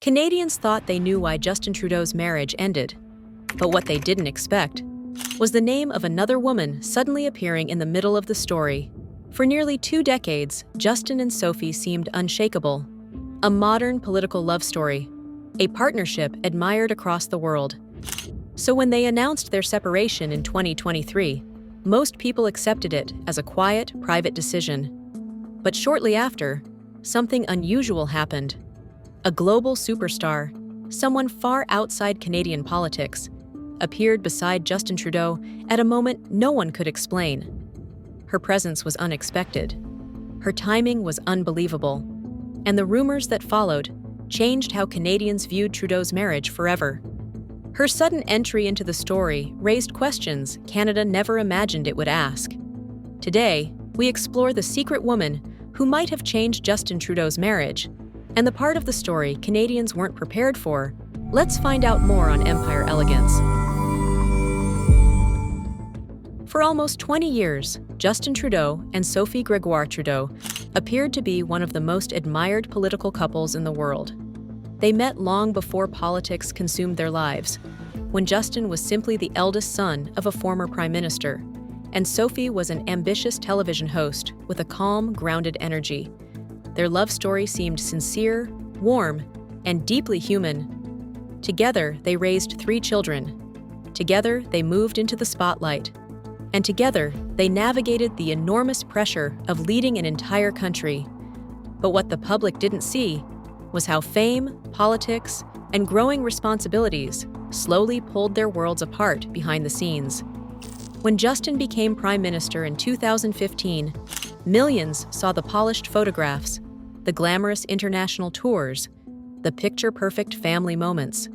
Canadians thought they knew why Justin Trudeau's marriage ended. But what they didn't expect was the name of another woman suddenly appearing in the middle of the story. For nearly 2 decades, Justin and Sophie seemed unshakable. A modern political love story, a partnership admired across the world. So when they announced their separation in 2023, most people accepted it as a quiet, private decision. But shortly after, something unusual happened. A global superstar, someone far outside Canadian politics, appeared beside Justin Trudeau at a moment no one could explain. Her presence was unexpected. Her timing was unbelievable. And the rumors that followed changed how Canadians viewed Trudeau's marriage forever. Her sudden entry into the story raised questions Canada never imagined it would ask. Today, we explore the secret woman who might have changed Justin Trudeau's marriage, and the part of the story Canadians weren't prepared for. Let's find out more on Empire Elegance. For almost 20 years, Justin Trudeau and Sophie Trudeau appeared to be one of the most admired political couples in the world. They met long before politics consumed their lives, when Justin was simply the eldest son of a former prime minister, and Sophie was an ambitious television host with a calm, grounded energy. Their love story seemed sincere, warm, and deeply human. Together, they raised 3 children. Together, they moved into the spotlight. And together, they navigated the enormous pressure of leading an entire country. But what the public didn't see was how fame, politics, and growing responsibilities slowly pulled their worlds apart behind the scenes. When Justin became Prime Minister in 2015, millions saw the polished photographs, the glamorous international tours, the picture-perfect family moments.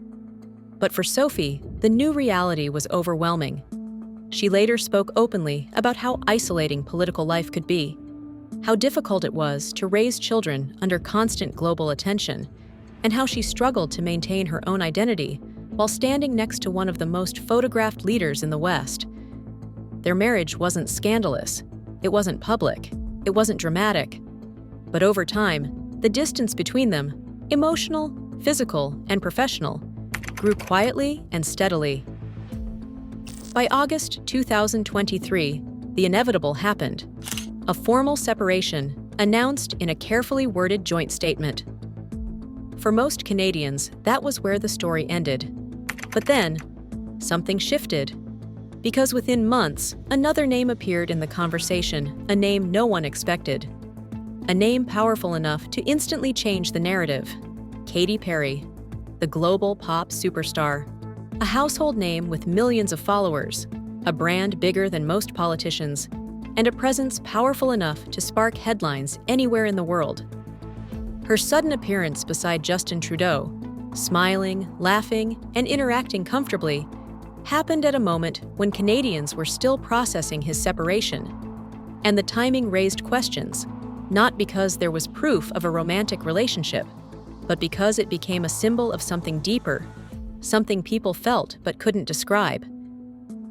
But for Sophie, the new reality was overwhelming. She later spoke openly about how isolating political life could be, how difficult it was to raise children under constant global attention, and how she struggled to maintain her own identity while standing next to one of the most photographed leaders in the West. Their marriage wasn't scandalous, it wasn't public, it wasn't dramatic. But over time, the distance between them, emotional, physical, and professional, grew quietly and steadily. By August 2023, the inevitable happened. A formal separation announced in a carefully worded joint statement. For most Canadians, that was where the story ended. But then, something shifted. Because within months, another name appeared in the conversation, a name no one expected. A name powerful enough to instantly change the narrative. Katy Perry, the global pop superstar. A household name with millions of followers, a brand bigger than most politicians, and a presence powerful enough to spark headlines anywhere in the world. Her sudden appearance beside Justin Trudeau, smiling, laughing, and interacting comfortably, happened at a moment when Canadians were still processing his separation. And the timing raised questions, not because there was proof of a romantic relationship, but because it became a symbol of something deeper, something people felt but couldn't describe.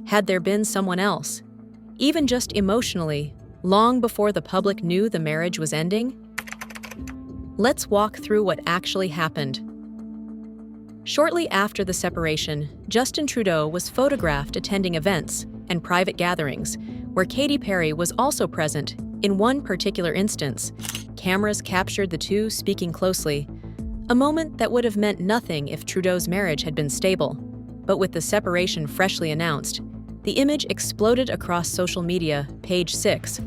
Had there been someone else, even just emotionally, long before the public knew the marriage was ending? Let's walk through what actually happened. Shortly after the separation, Justin Trudeau was photographed attending events and private gatherings, where Katy Perry was also present. In one particular instance, cameras captured the two speaking closely, a moment that would have meant nothing if Trudeau's marriage had been stable. But with the separation freshly announced, the image exploded across social media. Page 6,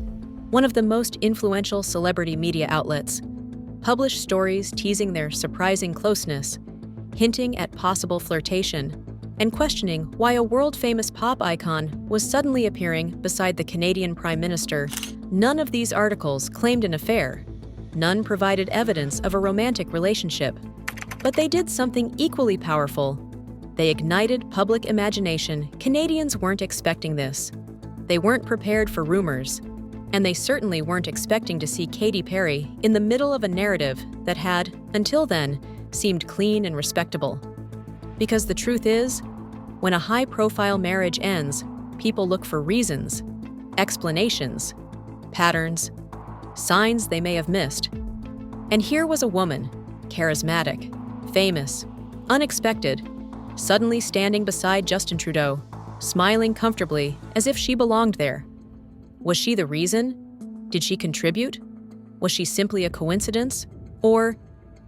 one of the most influential celebrity media outlets, published stories teasing their surprising closeness, hinting at possible flirtation, and questioning why a world-famous pop icon was suddenly appearing beside the Canadian Prime Minister. None of these articles claimed an affair. None provided evidence of a romantic relationship. But they did something equally powerful. They ignited public imagination. Canadians weren't expecting this. They weren't prepared for rumors. And they certainly weren't expecting to see Katy Perry in the middle of a narrative that had, until then, seemed clean and respectable. Because the truth is, when a high-profile marriage ends, people look for reasons, explanations, patterns, signs they may have missed. And here was a woman, charismatic, famous, unexpected, suddenly standing beside Justin Trudeau, smiling comfortably as if she belonged there. Was she the reason? Did she contribute? Was she simply a coincidence? Or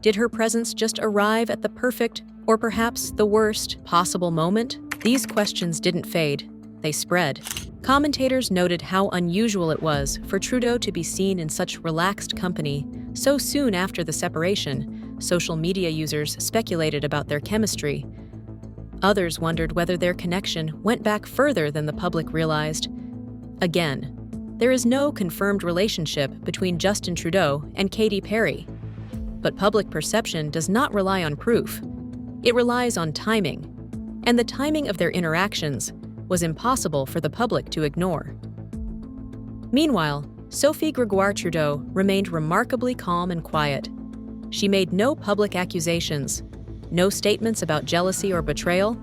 did her presence just arrive at the perfect, or perhaps the worst, possible moment? These questions didn't fade, they spread. Commentators noted how unusual it was for Trudeau to be seen in such relaxed company so soon after the separation. Social media users speculated about their chemistry. Others wondered whether their connection went back further than the public realized. Again, there is no confirmed relationship between Justin Trudeau and Katy Perry. But public perception does not rely on proof. It relies on timing. And the timing of their interactions was impossible for the public to ignore. Meanwhile, Sophie Gregoire Trudeau remained remarkably calm and quiet. She made no public accusations, no statements about jealousy or betrayal.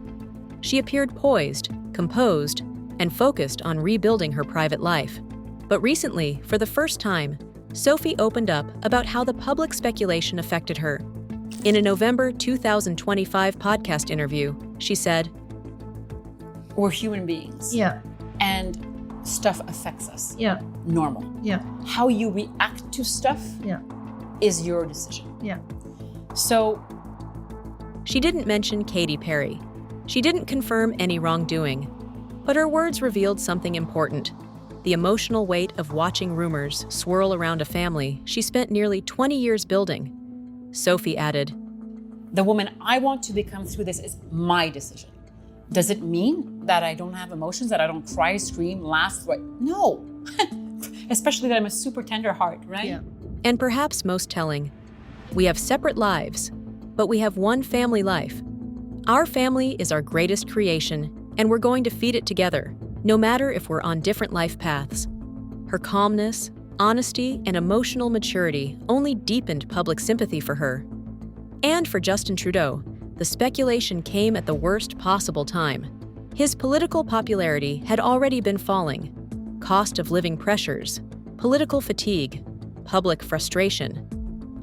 She appeared poised, composed, and focused on rebuilding her private life. But recently, for the first time, Sophie opened up about how the public speculation affected her. In a November 2025 podcast interview, she said, "We're human beings. Yeah. And stuff affects us. Yeah. Normal. Yeah. How you react to stuff Yeah. is your decision." Yeah. So she didn't mention Katy Perry. She didn't confirm any wrongdoing. But her words revealed something important: the emotional weight of watching rumors swirl around a family she spent nearly 20 years building. Sophie added, the woman I want to become through this is my decision. Does it mean that I don't have emotions, that I don't cry, scream, laugh? No. Especially that I'm a super tender heart, right? Yeah. And perhaps most telling, we have separate lives, but we have one family life. Our family is our greatest creation, and we're going to feed it together, no matter if we're on different life paths. Her calmness, honesty, and emotional maturity only deepened public sympathy for her. And for Justin Trudeau, the speculation came at the worst possible time. His political popularity had already been falling. Cost of living pressures, political fatigue, public frustration.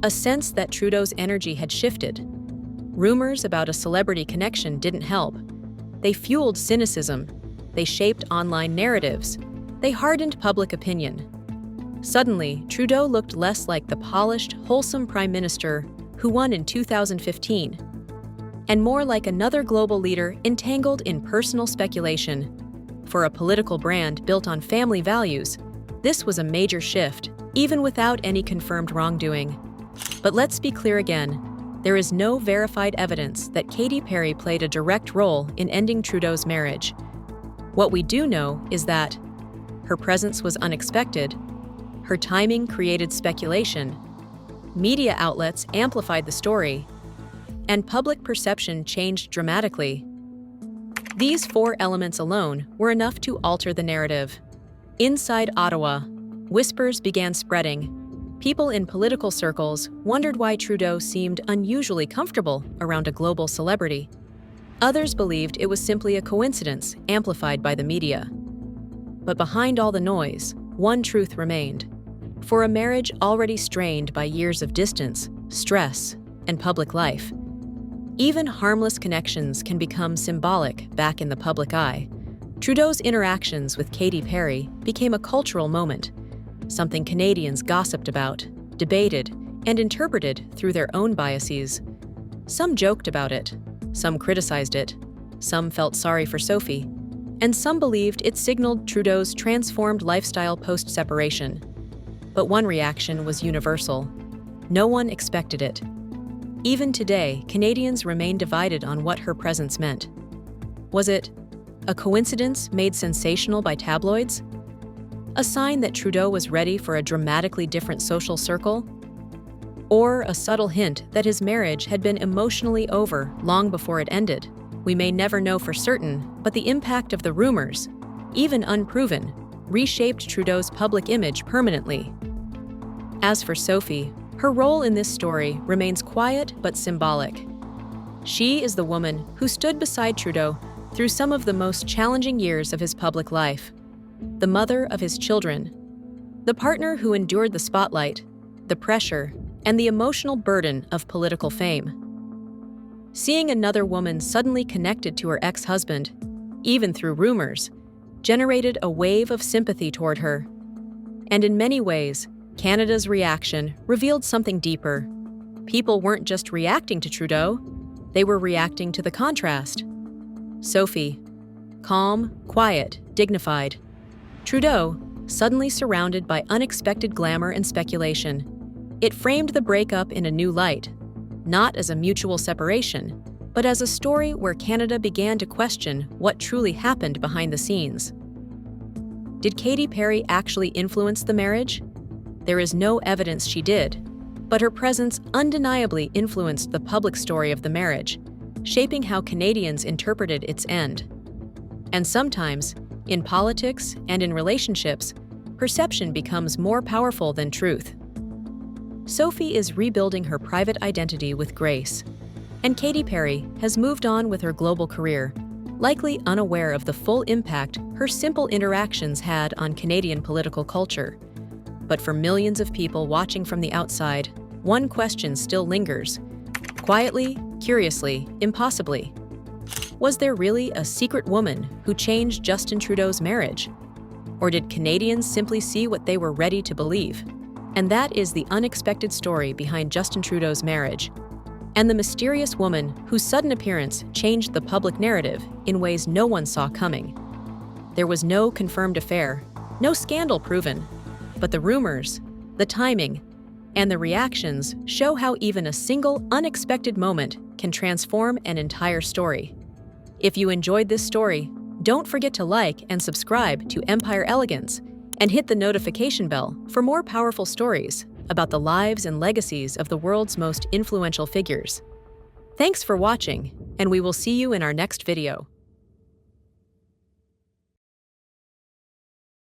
A sense that Trudeau's energy had shifted. Rumors about a celebrity connection didn't help. They fueled cynicism. They shaped online narratives. They hardened public opinion. Suddenly, Trudeau looked less like the polished, wholesome prime minister who won in 2015, and more like another global leader entangled in personal speculation. For a political brand built on family values, this was a major shift, even without any confirmed wrongdoing. But let's be clear again, there is no verified evidence that Katy Perry played a direct role in ending Trudeau's marriage. What we do know is that her presence was unexpected, her timing created speculation, media outlets amplified the story, and public perception changed dramatically. These four elements alone were enough to alter the narrative. Inside Ottawa, whispers began spreading. People in political circles wondered why Trudeau seemed unusually comfortable around a global celebrity. Others believed it was simply a coincidence amplified by the media. But behind all the noise, one truth remained. For a marriage already strained by years of distance, stress, and public life, even harmless connections can become symbolic back in the public eye. Trudeau's interactions with Katy Perry became a cultural moment, something Canadians gossiped about, debated, and interpreted through their own biases. Some joked about it, some criticized it, some felt sorry for Sophie, and some believed it signaled Trudeau's transformed lifestyle post-separation. But one reaction was universal. No one expected it. Even today, Canadians remain divided on what her presence meant. Was it a coincidence made sensational by tabloids? A sign that Trudeau was ready for a dramatically different social circle? Or a subtle hint that his marriage had been emotionally over long before it ended? We may never know for certain, but the impact of the rumors, even unproven, reshaped Trudeau's public image permanently. As for Sophie, her role in this story remains quiet but symbolic. She is the woman who stood beside Trudeau through some of the most challenging years of his public life, the mother of his children, the partner who endured the spotlight, the pressure, and the emotional burden of political fame. Seeing another woman suddenly connected to her ex-husband, even through rumors, generated a wave of sympathy toward her. And in many ways, Canada's reaction revealed something deeper. People weren't just reacting to Trudeau, they were reacting to the contrast. Sophie, calm, quiet, dignified. Trudeau, suddenly surrounded by unexpected glamour and speculation. It framed the breakup in a new light, not as a mutual separation, but as a story where Canada began to question what truly happened behind the scenes. Did Katy Perry actually influence the marriage? There is no evidence she did, but her presence undeniably influenced the public story of the marriage, shaping how Canadians interpreted its end. And sometimes, in politics and in relationships, perception becomes more powerful than truth. Sophie is rebuilding her private identity with grace, and Katy Perry has moved on with her global career, likely unaware of the full impact her simple interactions had on Canadian political culture. But for millions of people watching from the outside, one question still lingers. Quietly, curiously, impossibly. Was there really a secret woman who changed Justin Trudeau's marriage? Or did Canadians simply see what they were ready to believe? And that is the unexpected story behind Justin Trudeau's marriage, and the mysterious woman whose sudden appearance changed the public narrative in ways no one saw coming. There was no confirmed affair, no scandal proven, but the rumors, the timing, and the reactions show how even a single unexpected moment can transform an entire story. If you enjoyed this story, don't forget to like and subscribe to Empire Elegance and hit the notification bell for more powerful stories about the lives and legacies of the world's most influential figures. Thanks for watching, and we will see you in our next video.